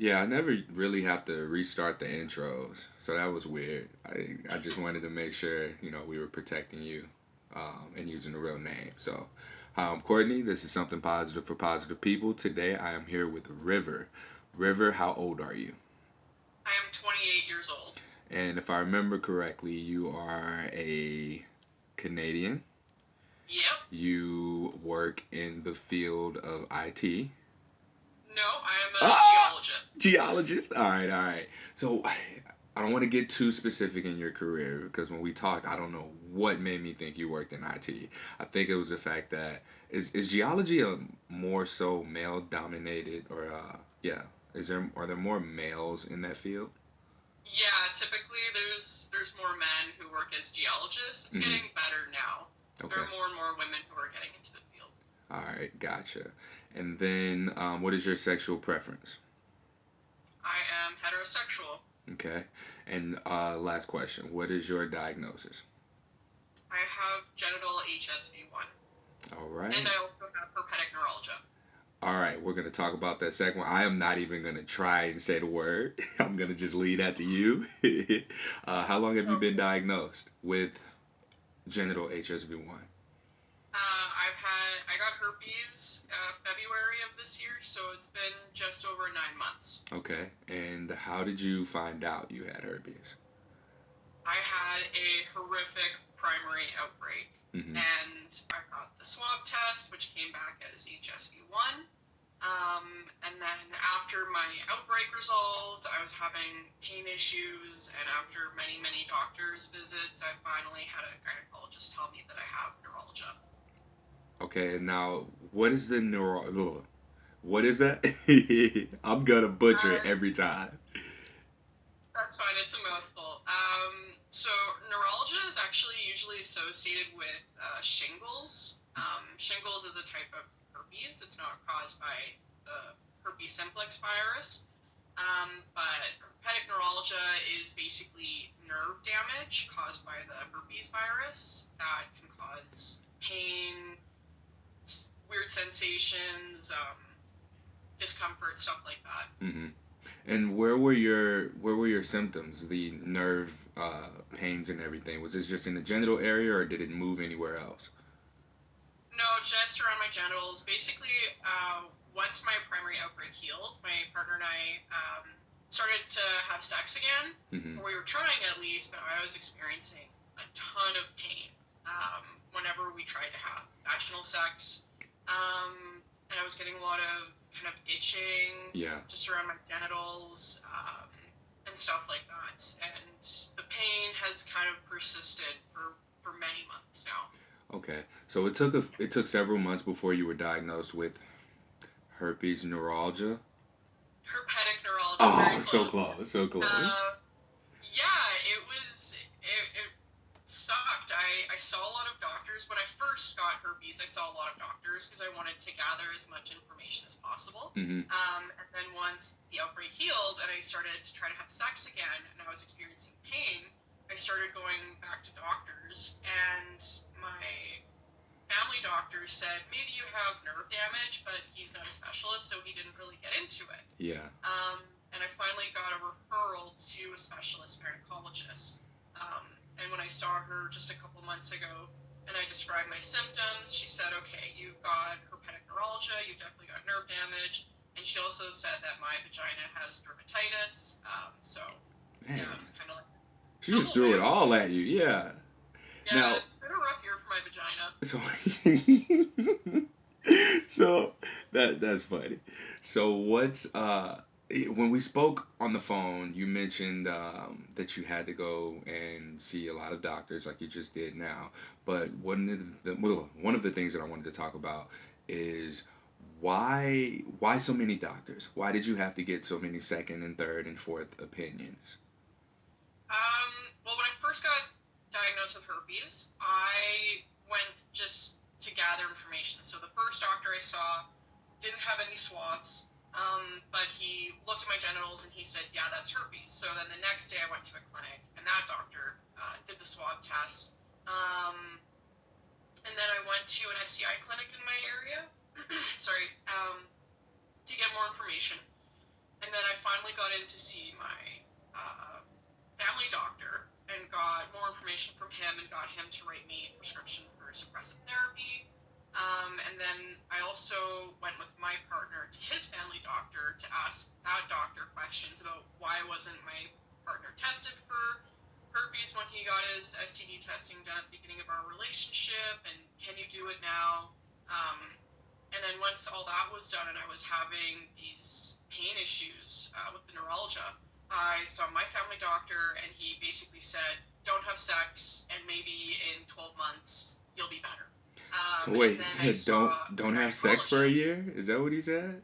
Yeah, I never really have to restart the intros, so that was weird. I just wanted to make sure we were protecting you, and using the real name. So, hi, I'm Courtney. This is something positive for positive people. Today, I am here with River. River, how old are you? I am 28 years old. And if I remember correctly, you are a Canadian. Yep. You work in the field of IT. No, I am a Ah, geologist. geologist. All right, all right. So I don't want to get too specific in your career because when we talked, I don't know what made me think you worked in IT. I think it was the fact that is geology a more so male dominated or yeah, is there are there more males in that field? Yeah, typically there's more men who work as geologists. It's Mm-hmm. getting better now. There Okay. are more and more women who are getting into the field. All right, gotcha. And then what is your sexual preference? I am heterosexual. Okay. And last question, what is your diagnosis? I have genital HSV1, All and right. I also have herpetic neuralgia. All right, we're gonna talk about that second one. I am not even gonna try and say the word. I'm gonna just leave that to you. How long have you been Okay. diagnosed with genital HSV1? I got herpes February of this year, so it's been just over 9 months. Okay, and how did you find out you had herpes? I had a horrific primary outbreak, Mm-hmm. and I got the swab test, which came back as HSV1. And then after my outbreak resolved, I was having pain issues, and after many, many doctor's visits, I finally had a gynecologist tell me that I have neuralgia. Okay, and now what is the neuro? What is that? I'm gonna butcher it Uh, every time. That's fine. It's a mouthful. So neuralgia is actually usually associated with shingles. Shingles is a type of herpes. It's not caused by the herpes simplex virus. But herpetic neuralgia is basically nerve damage caused by the herpes virus that can cause pain, weird sensations, discomfort, stuff like that. Mm-hmm. And where were your symptoms? The nerve pains and everything. Was this just in the genital area, or did it move anywhere else? No, just around my genitals. Basically, once my primary outbreak healed, my partner and I started to have sex again. Mm-hmm. Or we were trying at least, but I was experiencing a ton of pain whenever we tried to have vaginal sex. And I was getting a lot of kind of itching Yeah. just around my genitals and stuff like that. And the pain has kind of persisted for many months now. Okay. So it took several months before you were diagnosed with herpes neuralgia. Herpetic neuralgia, very Oh, so close. close, so close. Uh, yeah, it sucked. I saw a lot of doctors. When I first got herpes, I saw a lot of doctors because I wanted to gather as much information as possible. Mm-hmm. And then once the outbreak healed and I started to try to have sex again and I was experiencing pain, I started going back to doctors and my family doctor said maybe you have nerve damage, but he's not a specialist, so he didn't really get into it. Yeah. And I finally got a referral to a specialist gynecologist. Um, and when I saw her just a couple months ago and I described my symptoms, she said, okay, you've got herpetic neuralgia, you've definitely got nerve damage. And she also said that my vagina has dermatitis. So, Man, yeah, it was kind of like a she just double threw it whammy. all at you. Yeah. Yeah, Now, it's been a rough year for my vagina. so so that's funny. So what's when we spoke on the phone, you mentioned that you had to go and see a lot of doctors, like you just did now. But one of the things that I wanted to talk about is why so many doctors? Why did you have to get so many second and third and fourth opinions? Um, well, when I first got diagnosed with herpes, I went just to gather information. So the first doctor I saw didn't have any swabs, but he looked at my genitals and he said, "Yeah, that's herpes." So then the next day I went to a clinic, and that doctor did the swab test. Um, and then I went to an STI clinic in my area. Sorry, to get more information. And And then I finally got in to see my family doctor and got more information from him and got him to write me a prescription for suppressive therapy. And then I also went with my partner to his family doctor to ask that doctor questions about why wasn't my partner tested for herpes when he got his STD testing done at the beginning of our relationship, and can you do it now? And then once all that was done and I was having these pain issues with the neuralgia, I saw my family doctor and he basically said, don't have sex and maybe in 12 months you'll be better. So And wait, he then I said saw don't a have sex for a gynecologist. year? Is that what he said?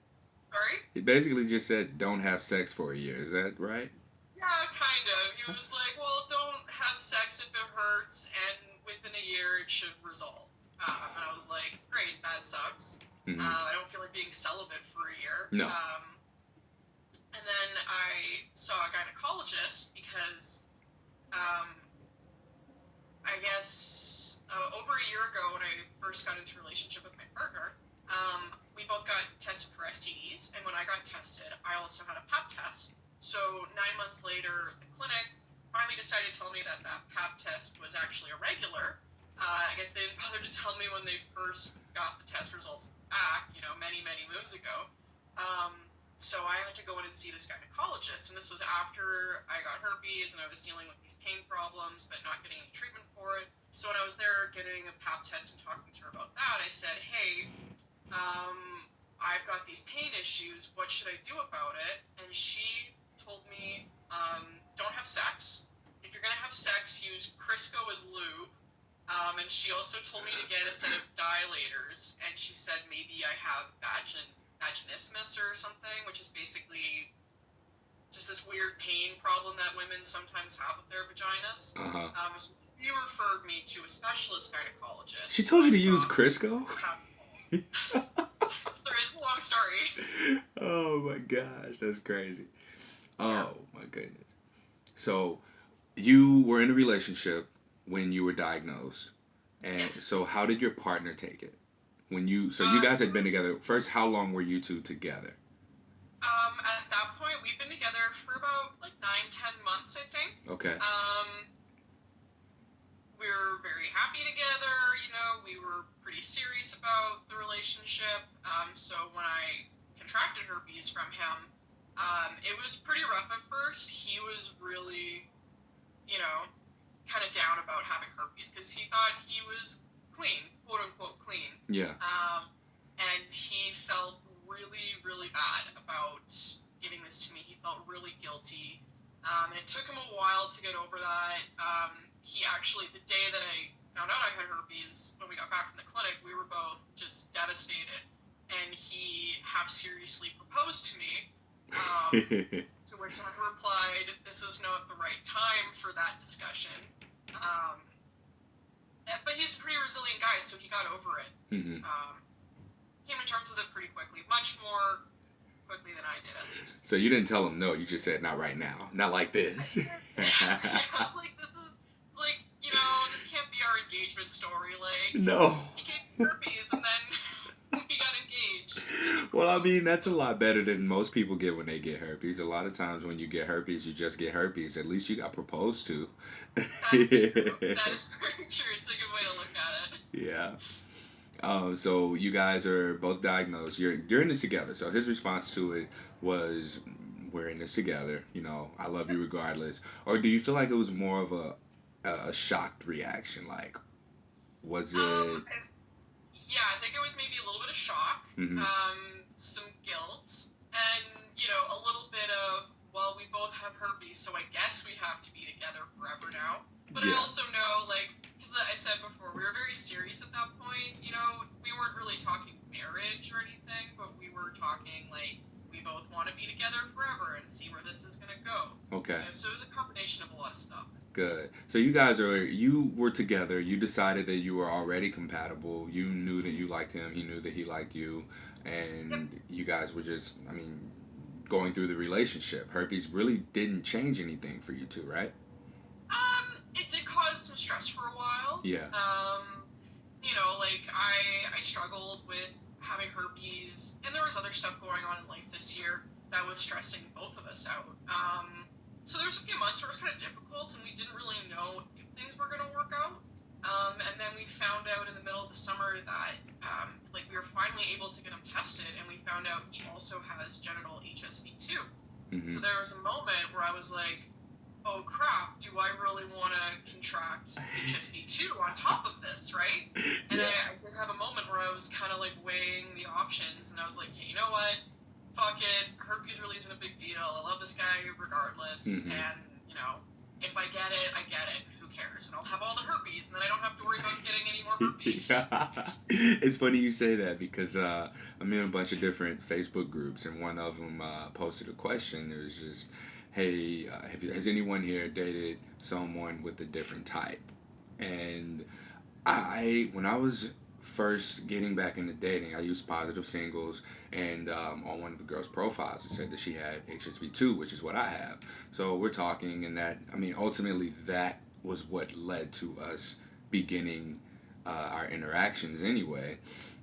Sorry? He basically just said don't have sex for a year. Is that right? Yeah, kind of. He was like, well, don't have sex if it hurts and within a year it should resolve. And I was like, great, that sucks. Mm-hmm. I don't feel like being celibate for a year. No. And then I saw a gynecologist because I guess over a year ago when I first got into a relationship with my partner, we both got tested for STDs, and when I got tested, I also had a pap test. So 9 months later, the clinic finally decided to tell me that that pap test was actually irregular. I guess they didn't bother to tell me when they first got the test results back, many, many moons ago. So I had to go in and see this gynecologist, and this was after I got herpes and I was dealing with these pain problems but not getting any treatment for it. So when I was there getting a pap test and talking to her about that, I said, hey, I've got these pain issues. What should I do about it? And she told me, don't have sex. If you're going to have sex, use Crisco as lube. And she also told me to get a set of dilators. And she said maybe I have vaginismus or something, which is basically just this weird pain problem that women sometimes have with their vaginas. So she referred me to a specialist gynecologist. She told you to use Crisco? There is a long story. Oh my gosh, that's crazy. Oh my goodness. So you were in a relationship when you were diagnosed. And Yes. so how did your partner take it? You guys had been together. First, how long were you two together? At that point, we've been together for about 9-10 months, I think. Okay. We were very happy together, we were pretty serious about the relationship. So when I contracted herpes from him, it was pretty rough at first. He was really, kind of down about having herpes because he thought he was clean, quote unquote clean. Yeah. And he felt really, really bad about giving this to me. He felt really guilty. And it took him a while to get over that. He actually, the day that I found out I had herpes, when we got back from the clinic, we were both just devastated. And he half seriously proposed to me. To which I replied, this is not the right time for that discussion. But he's a pretty resilient guy, so he got over it. Mm-hmm. Came to terms with it pretty quickly, much more quickly than I did, at least. So you didn't tell him no, you just said, not right now, not like this. Yeah, I was like, this can't be our engagement story, No. He gave me herpes, and then we got engaged. Well, I mean, that's a lot better than most people get when they get herpes. A lot of times when you get herpes, you just get herpes. At least you got proposed to. That's true. That is very true. It's a good way to look at it. Yeah. So you guys are both diagnosed. You're in this together. So his response to it was, "We're in this together. I love you regardless." Or do you feel like it was more of a shocked reaction? Like, was it? Yeah, I think it was maybe a little bit of shock, Mm-hmm. some guilt, and a little bit of, well, we both have herpes, so I guess we have to be together forever now. But Yeah. I also know, because I said before, we were very serious at that point. We weren't really talking marriage or anything, but we were talking we both want to be together forever and see where this is gonna go. Okay. So it was a combination of a lot of stuff. Good. So you were together. You decided that you were already compatible. You knew that you liked him. He knew that he liked you. And you guys were just, going through the relationship. Herpes really didn't change anything for you two, right? It did cause some stress for a while. Yeah. I struggled with having herpes, and there was other stuff going on in life this year that was stressing both of us out. So there was a few months where it was kind of difficult, and we didn't really know if things were going to work out. And then we found out in the middle of the summer that, like, we were finally able to get him tested, and we found out he also has genital HSV2. Mm-hmm. So there was a moment where I was like, oh crap, do I really want to contract HSV2 on top of this, right? And Yeah. I did have a moment where I was kind of like weighing the options, and I was like, hey, you know what? Fuck it. Herpes really isn't a big deal. I love this guy regardless. Mm-hmm. And, you know, if I get it, I get it. Who cares? And I'll have all the herpes, and then I don't have to worry about getting any more herpes. It's funny you say that because I'm in a bunch of different Facebook groups, and one of them posted a question. It was just, hey, has anyone here dated someone with a different type? And when I was first getting back into dating, I used Positive Singles, and on one of the girls' profiles, it said that she had HSV2, which is what I have. So we're talking, and that, I mean, ultimately, that was what led to us beginning our interactions anyway.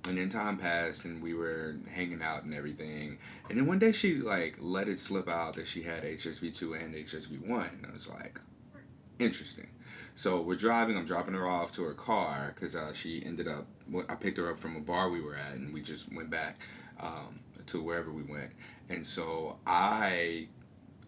And then time passed, and we were hanging out and everything. And then one day she like let it slip out that she had HSV2 and HSV1. And I was like, interesting. So we're driving. I'm dropping her off to her car because she ended up. I picked her up from a bar we were at, and we just went back to wherever we went. And so I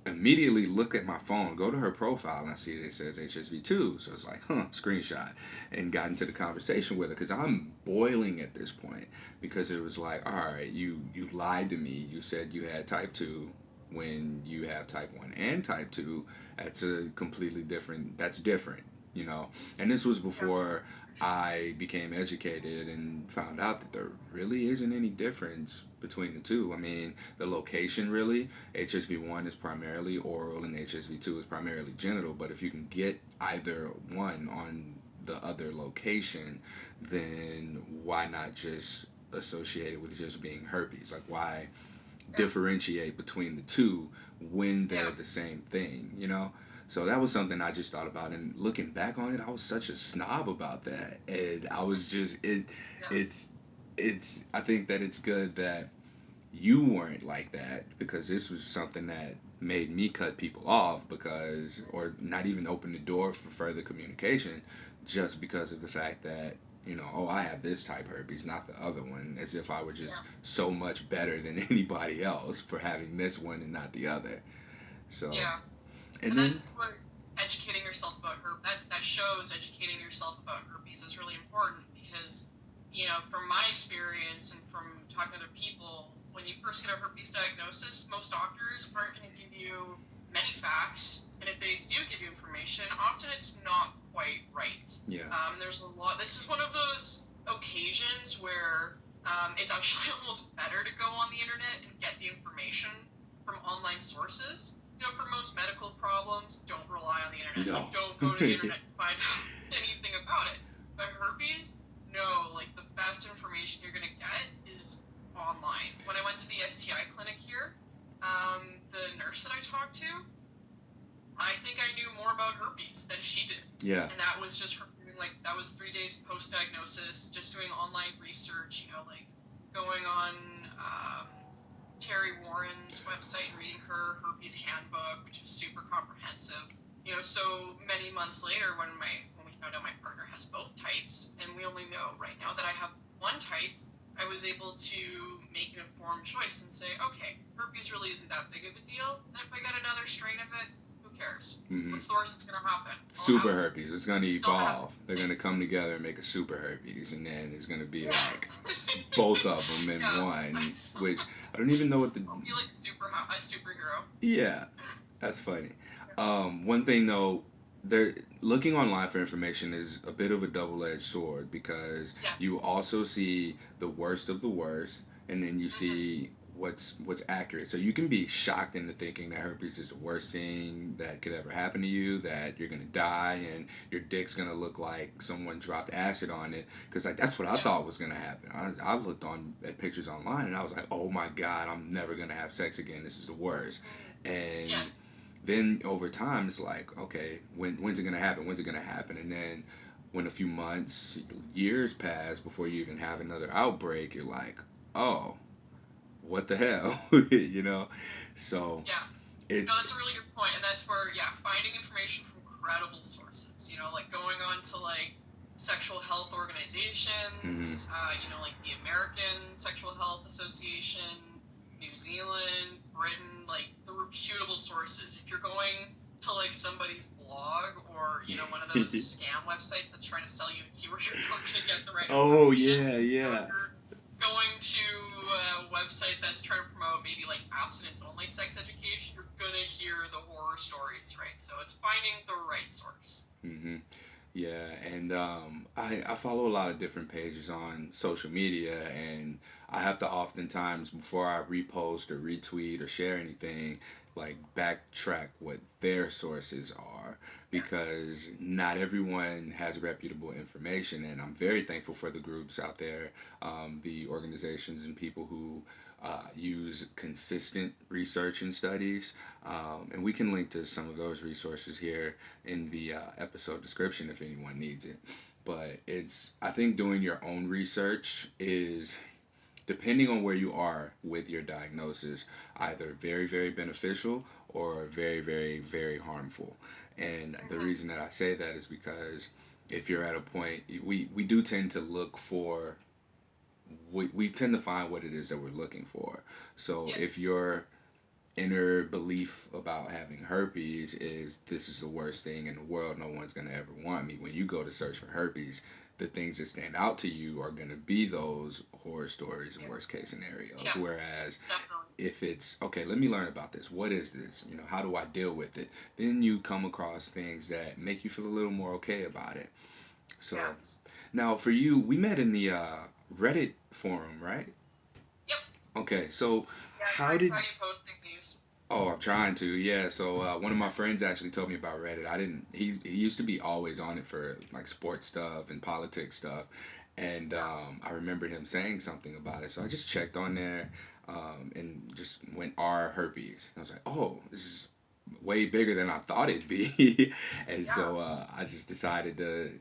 immediately look at my phone, go to her profile, and I see that it says HSV2. So it's like, screenshot, and got into the conversation with her because I'm boiling at this point because it was like, all right, you lied to me. You said you had type 2 when you have type 1 and type 2. That's a completely different, that's different, you know. And this was before I became educated and found out that there really isn't any difference between the two. I mean, the location really, HSV1 is primarily oral and HSV2 is primarily genital, but if you can get either one on the other location, then why not just associate it with just being herpes? Like, why differentiate between the two when they're the same thing, you know? So that was something I just thought about, and looking back on it, I was such a snob about that, and I was just it's it's I think that it's good that you weren't like that because this was something that made me cut people off because or not even open the door for further communication just because of the fact that oh, I have this type herpes, not the other one, as if I were just so much better than anybody else for having this one and not the other. So Yeah. and And then that's what educating yourself about that shows educating yourself about herpes is really important because, from my experience and from talking to other people, when you first get a herpes diagnosis, most doctors aren't going to give you many facts, and if they do give you information, often it's not quite right. yeah. There's a lot. This is one of those occasions where it's actually almost better to go on the internet and get the information from online sources. For most medical problems, don't rely on the internet. No. Like, don't go to the internet and find out anything about it. But herpes, no. Like, the best information you're going to get is online. When I went to the STI clinic here, the nurse that I talked to, I think I knew more about herpes than she did. Yeah. And that was just her doing, that was 3 days post-diagnosis, just doing online research, going on Terry Warren's website and reading her herpes handbook, which is super comprehensive. So many months later, when we found out my partner has both types, and we only know right now that I have one type, I was able to make an informed choice and say, okay, herpes really isn't that big of a deal, and if I got another strain of it, who cares? Mm-hmm. What's the worst that's going to happen? Super herpes. It's going to evolve. They're going to come together and make a super herpes, and then it's going to be like both of them in one, which I don't even know what the... I'll be like a superhero. Yeah, that's funny. One thing, though, looking online for information is a bit of a double-edged sword because you also see the worst of the worst, and then you see what's accurate. So you can be shocked into thinking that herpes is the worst thing that could ever happen to you, that you're gonna die and your dick's gonna look like someone dropped acid on it, because that's what I thought was gonna happen. I looked at pictures online and I was like, oh my god, I'm never gonna have sex again, this is the worst. And then over time it's like, okay, when's it gonna happen, and then when a few months, years pass before you even have another outbreak, you're like, oh, what the hell, you know? So Yeah. No, it's that's a really good point, and that's where, yeah, finding information from credible sources. Like going on to like sexual health mm, organizations. Like the American Sexual Health Association, New Zealand, Britain, like the reputable sources. If you're going to like somebody's blog or one of those scam websites that's trying to sell you a keyword, you're not going to get the right oh information. yeah, If yeah. you're going to a website that's trying to promote maybe like abstinence only sex education, you're gonna hear the horror stories, right? So it's finding the right source. Hmm. Yeah, and I follow a lot of different pages on social media, and I have to oftentimes, before I repost or retweet or share anything, like backtrack what their sources are Yes. because not everyone has reputable information, and I'm very thankful for the groups out there, the organizations and people who use consistent research and studies. And we can link to some of those resources here in the episode description if anyone needs it. But I think doing your own research is, depending on where you are with your diagnosis, either very, very beneficial or very, very, very harmful. And the Mm-hmm. reason that I say that is because if you're at a point, we do tend to look for, we tend to find what it is that we're looking for. So if Yes. your inner belief about having herpes is this is the worst thing in the world, no one's going to ever want me, when you go to search for herpes, the things that stand out to you are going to be those horror stories and Yeah. worst case scenarios. Yeah. Whereas Definitely. if it's okay, let me learn about this, what is this, how do I deal with it, then you come across things that make you feel a little more okay about it. So Yes. now for you, we met in the Reddit forum, right? Yep. Okay, so Yeah. how did How are you posting these? Oh, I'm trying to. Yeah. So one of my friends actually told me about Reddit. I didn't. He used to be always on it for like sports stuff and politics stuff, and Yeah. I remembered him saying something about it. So I just checked on there, and just went R herpes. I was like, oh, this is way bigger than I thought it'd be, and Yeah. so I just decided to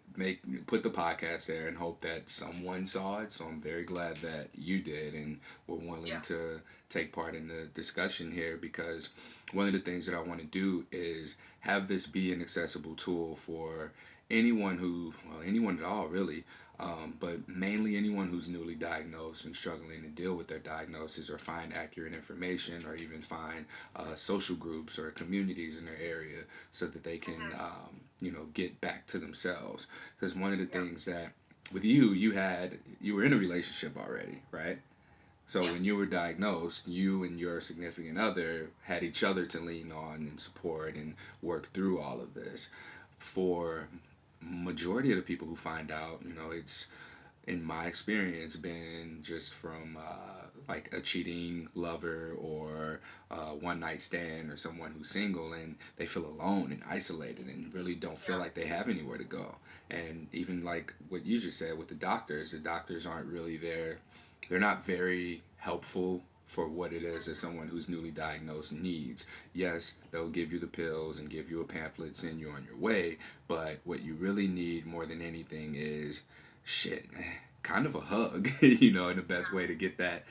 put the podcast there and hope that someone saw it. So I'm very glad that you did and were willing Yeah. to take part in the discussion here, because one of the things that I want to do is have this be an accessible tool for anyone who, well, anyone at all really, but mainly anyone who's newly diagnosed and struggling to deal with their diagnosis or find accurate information or even find social groups or communities in their area so that they can, Mm-hmm. get back to themselves. Because one of the Yeah. things that with you were in a relationship already, right? So when you Yes. were diagnosed, you and your significant other had each other to lean on and support and work through all of this. For majority of the people who find out, it's, in my experience, been just from like a cheating lover or one night stand or someone who's single, and they feel alone and isolated and really don't feel Yeah. like they have anywhere to go. And even like what you just said with the doctors aren't really there. They're not very helpful for what it is that Mm-hmm. someone who's newly diagnosed needs. Yes, they'll give you the pills and give you a pamphlet, send you on your way, but what you really need more than anything is shit, kind of a hug, in the best Yeah. way to get that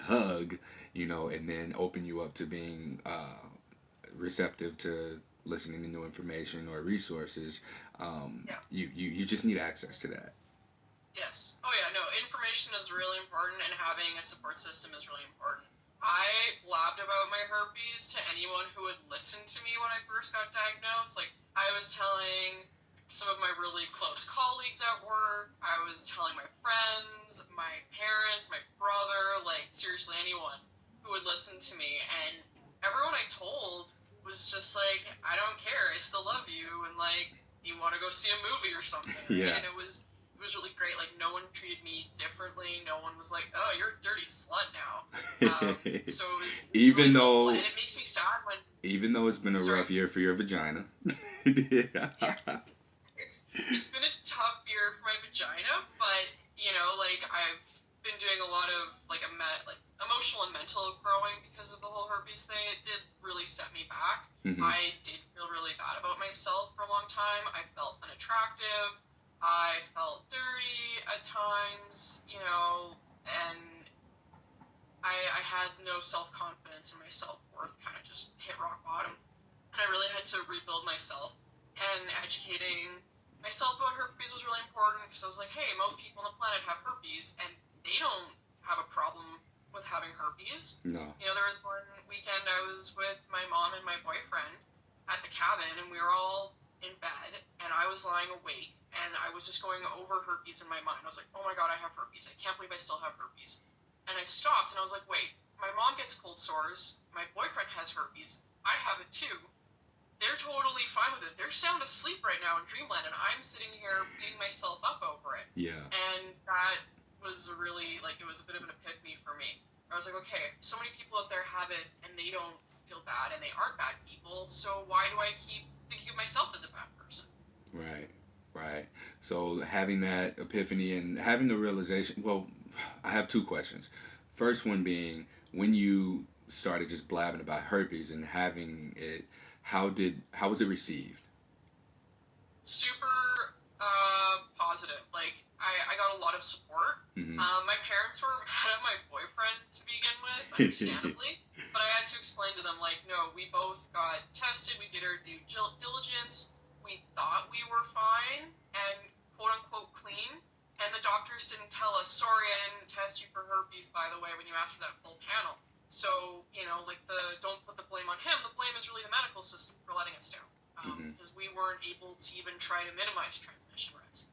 hug, and then open you up to being receptive to listening to new information or resources. Yeah. You just need access to that. Yes. Oh yeah, no, information is really important and having a support system is really important. I blabbed about my herpes to anyone who would listen to me when I first got diagnosed. Like I was telling some of my really close colleagues at work, I was telling my friends, my parents, my brother, like seriously anyone who would listen to me, and everyone I told was just like, I don't care, I still love you, and like, do you want to go see a movie or something, right? Yeah. And it was really great. Like no one treated me differently. No one was like, "Oh, you're a dirty slut now." So it was really even helpful, and though it makes me sad when. even though it's been a Sorry. rough year for your vagina. Yeah. Yeah, it's been a tough year for my vagina, but like I've been doing a lot of like emotional and mental growing because of the whole herpes thing. It did really set me back. Hmm. I did feel really bad about myself for a long time. I felt unattractive. I felt dirty at times, and I had no self-confidence, and my self-worth kind of just hit rock bottom. And I really had to rebuild myself. And educating myself about herpes was really important because I was like, hey, most people on the planet have herpes, and they don't have a problem with having herpes. No. You know, there was one weekend I was with my mom and my boyfriend at the cabin, and we were all in bed, and I was lying awake, and I was just going over herpes in my mind. I was like, oh my god, I have herpes. I can't believe I still have herpes. And I stopped, and I was like, wait, my mom gets cold sores. My boyfriend has herpes. I have it too. They're totally fine with it. They're sound asleep right now in dreamland, and I'm sitting here beating myself up over it. Yeah. And that was really, like, it was a bit of an epiphany for me. I was like, okay, so many people out there have it, and they don't feel bad, and they aren't bad people, so why do I keep thinking of myself as a bad person? Right. Right. So having that epiphany and having the realization, well, I have two questions. First one being, when you started just blabbing about herpes and having it, how was it received? Super positive. Like, I got a lot of support. Mm-hmm. My parents were mad at my boyfriend to begin with, understandably, but I had to explain to them, like, no, we both got tested, we did our due diligence, we thought we were fine and quote unquote clean, and the doctors didn't tell us, sorry, I didn't test you for herpes, by the way, when you asked for that full panel. So, you know, like, don't put the blame on him. The blame is really the medical system for letting us down. Because we weren't able to even try to minimize transmission risk.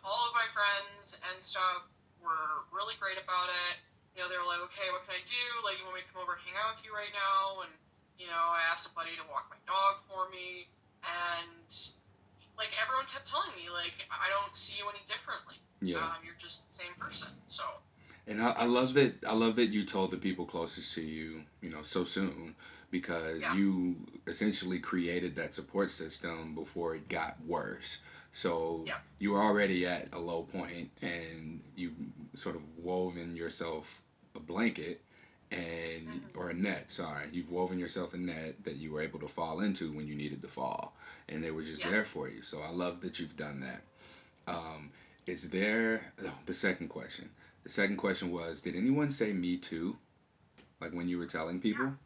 All of my friends and stuff were really great about it. You know, they were like, okay, what can I do? Like, you want me to come over and hang out with you right now? And, you know, I asked a buddy to walk my dog for me. And, like, everyone kept telling me, like, I don't see you any differently. Yeah. You're just the same person. So. And I love that. I love that you told the people closest to you, so soon, because Yeah. you essentially created that support system before it got worse. So Yeah. you were already at a low point, and you sort of woven yourself a blanket and or a net. Sorry, you've woven yourself a net that you were able to fall into when you needed to fall, and they were just Yeah. there for you. So I love that you've done that. Is there the second question? The second question was, did anyone say me too? Like when you were telling people?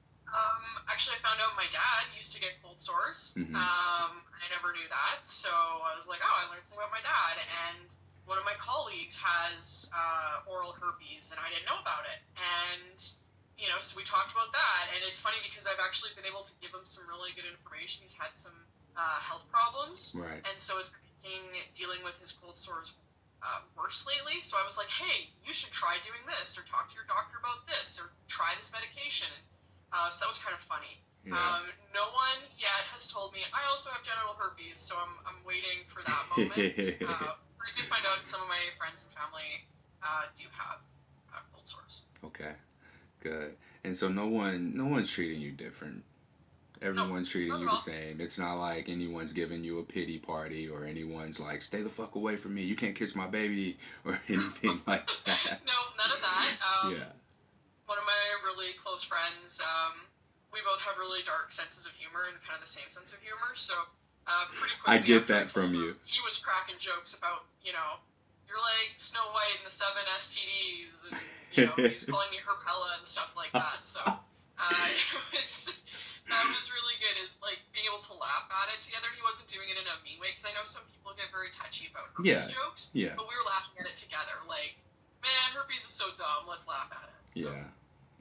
Actually, I found out my dad used to get cold sores. Mm-hmm. I never knew that, so I was like, oh, I learned something about my dad. And one of my colleagues has oral herpes, and I didn't know about it. And, you know, so we talked about that. And it's funny because I've actually been able to give him some really good information. He's had some health problems. Right. And so is dealing with his cold sores worse lately. So I was like, hey, you should try doing this, or talk to your doctor about this, or try this medication. So that was kind of funny. Yeah. No one yet has told me I also have genital herpes, so I'm waiting for that moment. I did find out some of my friends and family do have cold sores. Okay, good. And so no one's treating you different. Everyone's treating you the same. It's not like anyone's giving you a pity party, or anyone's like, stay the fuck away from me, you can't kiss my baby, or anything like that. No, none of that. Yeah. One of my really close friends, we both have really dark senses of humor and kind of the same sense of humor, so pretty quickly I get after that from you. He was cracking jokes about, you know, you're like Snow White and the 7 STDs, and, you know, he was calling me Herpella and stuff like that, so that was really good, is like being able to laugh at it together. He wasn't doing it in a mean way, because I know some people get very touchy about herpes jokes, but we were laughing at it together, like, man, herpes is so dumb, let's laugh at it. So, yeah,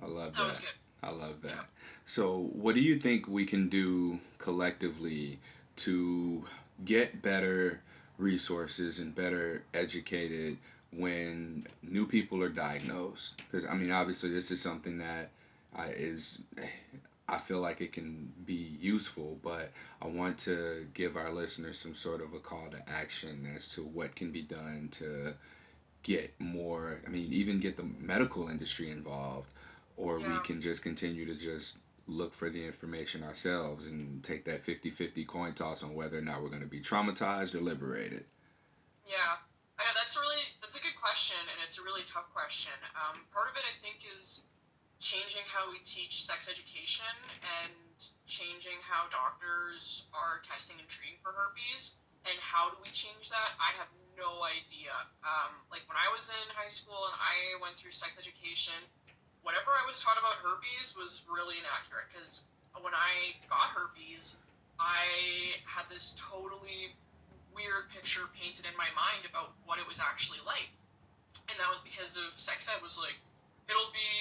I love that. That was good. I love that. Yeah. So what do you think we can do collectively to get better resources and better educated when new people are diagnosed? Because, I mean, obviously this is something that I feel like it can be useful, but I want to give our listeners some sort of a call to action as to what can be done to get more, I mean, even get the medical industry involved, or we can just continue to just look for the information ourselves and take that 50-50 coin toss on whether or not we're going to be traumatized or liberated. Yeah. That's a good question, and it's a really tough question. Part of it, I think, is changing how we teach sex education and changing how doctors are testing and treating for herpes. And how do we change that? I have no idea. Like, when I was in high school and I went through sex education, whatever I was taught about herpes was really inaccurate because when I got herpes, I had this totally weird picture painted in my mind about what it was actually like. And that was because of sex ed was like, it'll be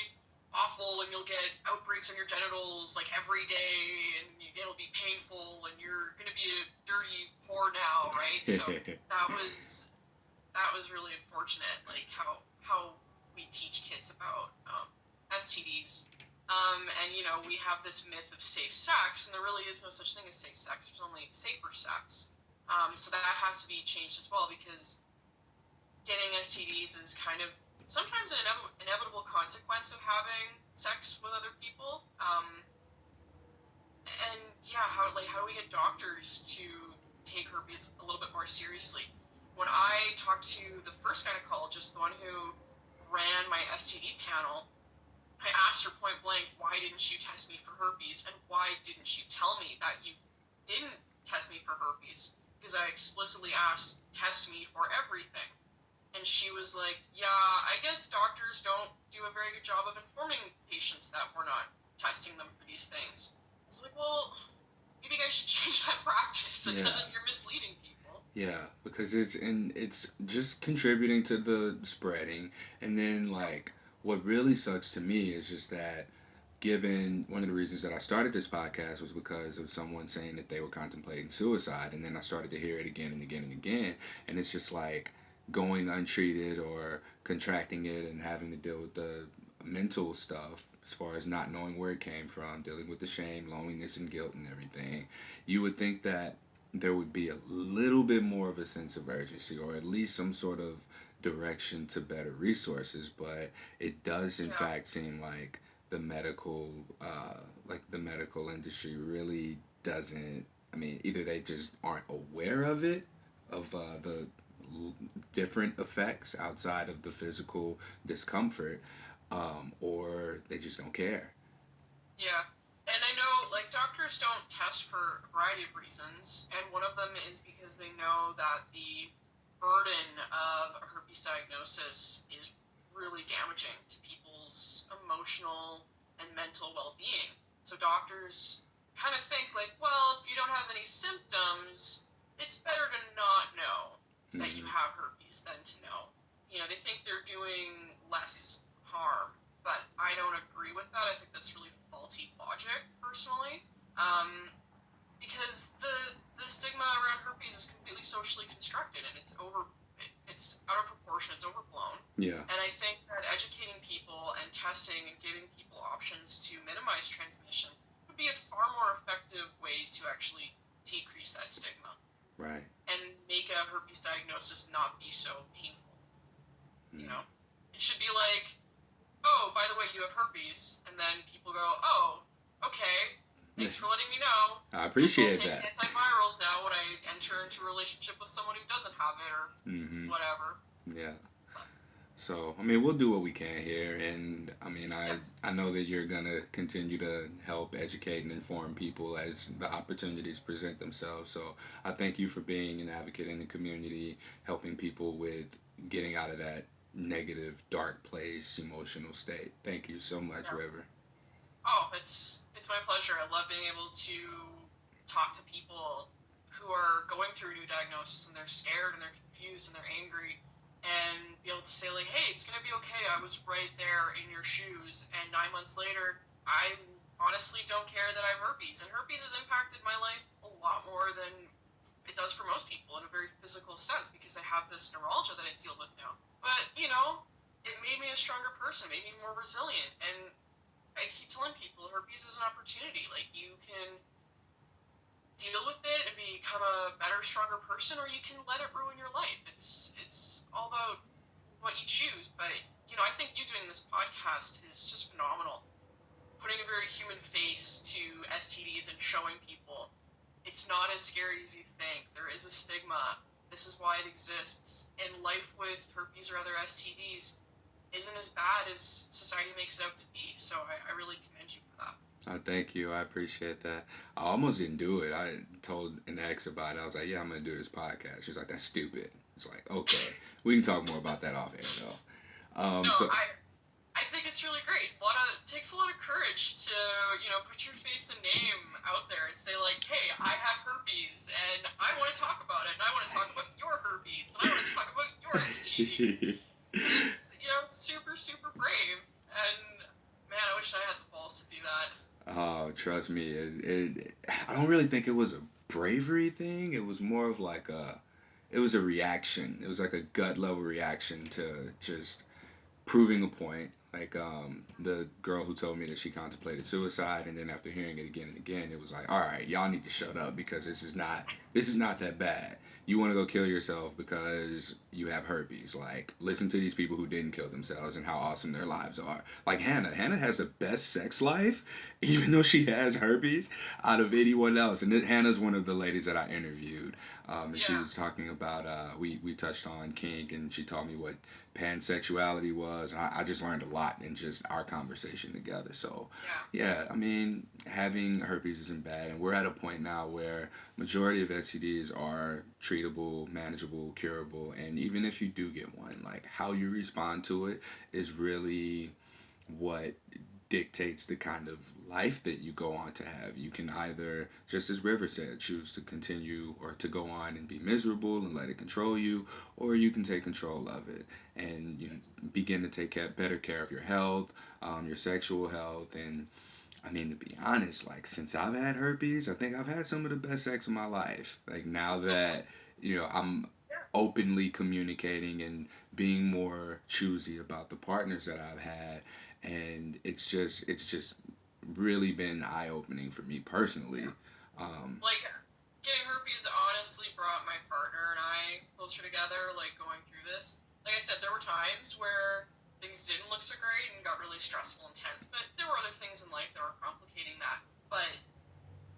awful and you'll get outbreaks on your genitals like every day and it'll be painful and you're going to be a dirty whore now, right? So that was really unfortunate, like how we teach kids about STDs. And we have this myth of safe sex, and there really is no such thing as safe sex. There's only safer sex. So that has to be changed as well because getting STDs is kind of sometimes an inevitable consequence of having sex with other people. And yeah, how do we get doctors to take herpes a little bit more seriously? When I talked to the first gynecologist, the one who ran my STD panel, I asked her point blank, why didn't you test me for herpes? And why didn't you tell me that you didn't test me for herpes? Because I explicitly asked, test me for everything. And she was like, yeah, I guess doctors don't do a very good job of informing patients that we're not testing them for these things. I was like, well, maybe you guys should change that practice. That doesn't, you're misleading people. Yeah, because it's just contributing to the spreading, and then like what really sucks to me is just that given one of the reasons that I started this podcast was because of someone saying that they were contemplating suicide, and then I started to hear it again and again and again, and it's just like going untreated or contracting it and having to deal with the mental stuff as far as not knowing where it came from, dealing with the shame, loneliness, and guilt and everything. You would think that there would be a little bit more of a sense of urgency or at least some sort of direction to better resources, but it does in Yeah. fact seem like the medical the medical industry really doesn't. I mean, either they just aren't aware of it, of the different effects outside of the physical discomfort, or they just don't care. Yeah. And I know, like, doctors don't test for a variety of reasons, and one of them is because they know that the burden of a herpes diagnosis is really damaging to people's emotional and mental well-being. So doctors kind of think, like, well, if you don't have any symptoms, it's better to not know that you Mm-hmm. have herpes than to know. They think they're doing less harm, but I don't agree with that. I think that's really faulty logic, personally, because the stigma around herpes is completely socially constructed and it's out of proportion, it's overblown. Yeah. And I think that educating people and testing and giving people options to minimize transmission would be a far more effective way to actually decrease that stigma Right. and make a herpes diagnosis not be so painful. You Mm. know, it should be like, oh, by the way, you have herpes, and then people go, oh, okay, thanks for letting me know. I Guess I'll appreciate take that. antivirals now when I enter into a relationship with someone who doesn't have it or Mm-hmm. whatever. Yeah. But, So, I mean, we'll do what we can here, and I mean, yes. I know that you're gonna continue to help educate and inform people as the opportunities present themselves. So, I thank you for being an advocate in the community, helping people with getting out of that negative, dark place, emotional state. Thank you so much, Yeah. River. Oh, it's my pleasure. I love being able to talk to people who are going through a new diagnosis and they're scared and they're confused and they're angry and be able to say like, hey, it's gonna be okay. I was right there in your shoes, and 9 months later, I honestly don't care that I have herpes, and herpes has impacted my life a lot more than it does for most people in a very physical sense because I have this neuralgia that I deal with now. But it made me a stronger person, made me more resilient, and I keep telling people herpes is an opportunity. Like, you can deal with it and become a better, stronger person, or you can let it ruin your life. It's all about what you choose. But I think you doing this podcast is just phenomenal. Putting a very human face to STDs and showing people it's not as scary as you think. There is a stigma. This is why it exists. And life with herpes or other STDs isn't as bad as society makes it out to be. So I really commend you for that. I thank you. I appreciate that. I almost didn't do it. I told an ex about it. I was like, "Yeah, I'm gonna do this podcast." She was like, "That's stupid." It's like, okay, we can talk more about that off air though. No, So I think it's it's really great. It takes a lot of courage to, put your face and name out there and say like, hey, I have herpes and I want to talk about it and I want to talk about your herpes and I want to talk about your STD. It's, super, super brave. And man, I wish I had the balls to do that. Oh, trust me, I don't really think it was a bravery thing. It was more of like it was a reaction. It was like a gut level reaction to just proving a point. Like the girl who told me that she contemplated suicide, and then after hearing it again and again, it was like, all right, y'all need to shut up because this is not that bad. You want to go kill yourself because you have herpes. Like, listen to these people who didn't kill themselves and how awesome their lives are. Like Hannah. Hannah has the best sex life, even though she has herpes, out of anyone else. And Hannah's one of the ladies that I interviewed. And she Yeah. was talking about, we touched on kink, and she told me what pansexuality was. I just learned a lot in just our conversation together. So, Yeah. yeah, I mean, having herpes isn't bad, and we're at a point now where majority of STDs are treatable, manageable, curable, and even if you do get one, like how you respond to it is really what dictates the kind of life that you go on to have. You can either, just as River said, choose to continue or to go on and be miserable and let it control you, or you can take control of it and begin to take better care of your health, your sexual health, and I mean, to be honest, like since I've had herpes, I think I've had some of the best sex of my life. Like now that, I'm Yeah. openly communicating and being more choosy about the partners that I've had, and it's just really been eye opening for me personally. Um, Like, getting herpes honestly brought my partner and I closer together, like, going through this. Like I said, there were times where things didn't look so great and got really stressful and tense, but there were other things in life that were complicating that. But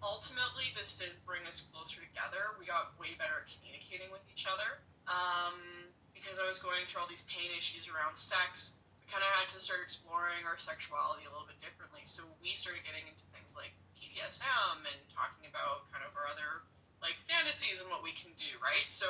ultimately, this did bring us closer together. We got way better at communicating with each other. Because I was going through all these pain issues around sex, we kind of had to start exploring our sexuality a little bit differently. So we started getting into things like BDSM and talking about kind of our other like fantasies and what we can do, right? So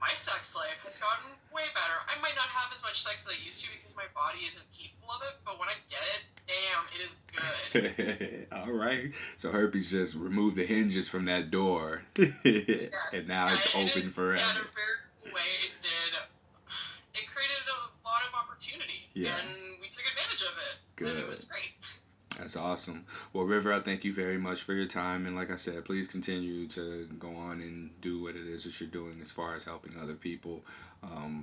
my sex life has gotten way better. I might not have as much sex as I used to because my body isn't capable of it, but when I get it, damn, it is good. all right. So herpes just removed the hinges from that door, Yeah, and now yeah, it's it open yeah, in a forever. very cool way, it did. It created a lot of opportunity, Yeah, and we took advantage of it, and it good. was great. That's awesome. Well, River, I thank you very much for your time. And like I said, please continue to go on and do what it is that you're doing as far as helping other people,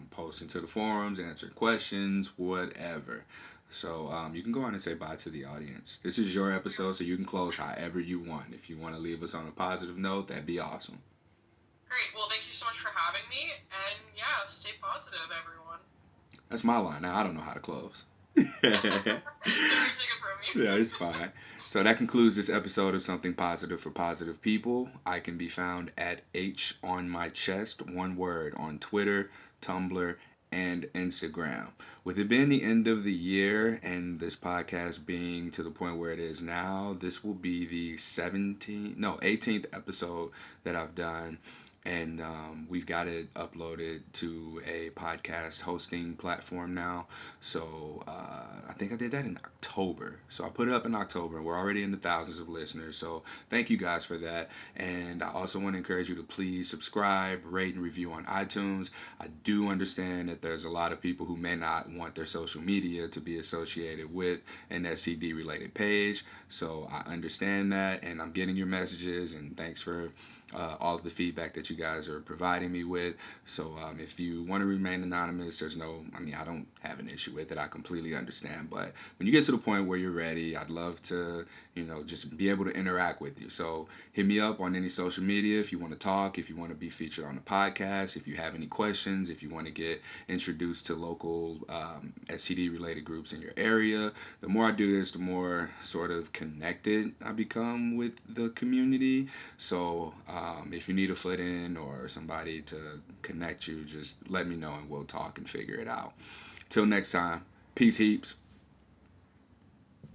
posting to the forums, answering questions, whatever. So you can go on and say bye to the audience. This is your episode, so you can close however you want. If you want to leave us on a positive note, that'd be awesome. Great. Well, thank you so much for having me, and yeah, stay positive, everyone. That's my line. Now, I don't know how to close. Sorry, take it from you. Yeah, it's fine. So that concludes this episode of Something Positive for Positive People. I can be found at H on my chest, one word, on Twitter, Tumblr, and Instagram. With it being the end of the year and this podcast being to the point where it is now, this will be the 18th episode that I've done, and we've got it uploaded to a podcast hosting platform now. So I think I did that in October. So I put it up in October, and we're already in the thousands of listeners. So thank you guys for that. And I also want to encourage you to please subscribe, rate, and review on iTunes. I do understand that there's a lot of people who may not want their social media to be associated with an STD related page. So I understand that, and I'm getting your messages, and thanks for all of the feedback that you guys are providing me with. So if you want to remain anonymous, I don't have an issue with it. I completely understand. But when you get to the point where you're ready, I'd love to, just be able to interact with you. So hit me up on any social media if you want to talk, if you want to be featured on the podcast, if you have any questions, if you want to get introduced to local STD related groups in your area. The more I do this, the more sort of connected I become with the community. So if you need a foot in or somebody to connect you, just let me know and we'll talk and figure it out. Till next time, peace heaps.